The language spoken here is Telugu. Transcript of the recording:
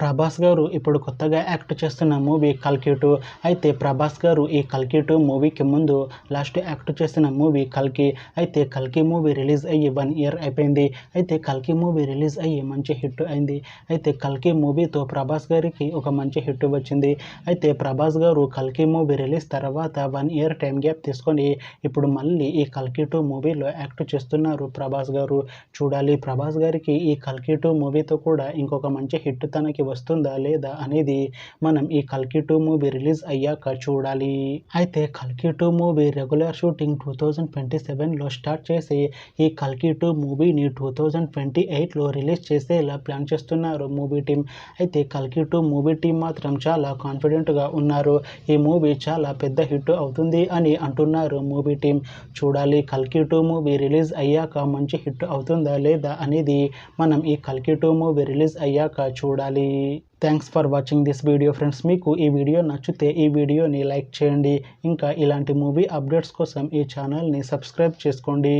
ప్రభాస్ గారు ఇప్పుడు కొత్తగా యాక్ట్ చేస్తున్న మూవీ కల్కి 2. అయితే ప్రభాస్ గారు ఈ కల్కి 2 మూవీకి ముందు లాస్ట్ యాక్ట్ చేసిన మూవీ కల్కి. అయితే కల్కి మూవీ రిలీజ్ అయ్యి 1 ఇయర్ అయిపోయింది. అయితే కల్కి మూవీ రిలీజ్ అయ్యి మంచి హిట్ అయింది. అయితే కల్కి మూవీతో ప్రభాస్ గారికి ఒక మంచి హిట్ వచ్చింది. అయితే ప్రభాస్ గారు కల్కి మూవీ రిలీజ్ తర్వాత 1 ఇయర్ టైం గ్యాప్ తీసుకొని ఇప్పుడు మళ్ళీ ఈ కల్కి 2 మూవీలో యాక్ట్ చేస్తున్నారు ప్రభాస్ గారు. చూడాలి ప్రభాస్ గారికి ఈ కల్కి 2 మూవీతో కూడా ఇంకొక మంచి హిట్ తనకి వస్తుందా లేదా అనేది మనం ఈ కల్కి 2 మూవీ రిలీజ్ అయ్యాక చూడాలి. అయితే కల్కి 2 మూవీ రెగ్యులర్ షూటింగ్ 2027లో స్టార్ట్ చేసి ఈ కల్కి 2 మూవీని 2028లో రిలీజ్ చేసేలా ప్లాన్ చేస్తున్నారు మూవీ టీం. అయితే కల్కి 2 మూవీ టీం మాత్రం చాలా కాన్ఫిడెంట్గా ఉన్నారు. ఈ మూవీ చాలా పెద్ద హిట్ అవుతుంది అని అంటున్నారు మూవీ టీం. చూడాలి కల్కి 2 మూవీ రిలీజ్ అయ్యాక మంచి హిట్ అవుతుందా లేదా అనేది మనం ఈ కల్కి 2 మూవీ రిలీజ్ అయ్యాక చూడాలి. Thanks for watching this video friends. మీకు ఈ వీడియో నచ్చితే ఈ వీడియోని లైక్ చేయండి. ఇంకా ఇలాంటి మూవీ అప్డేట్స్ కోసం ఈ ఛానల్ని సబ్స్క్రైబ్ చేసుకోండి.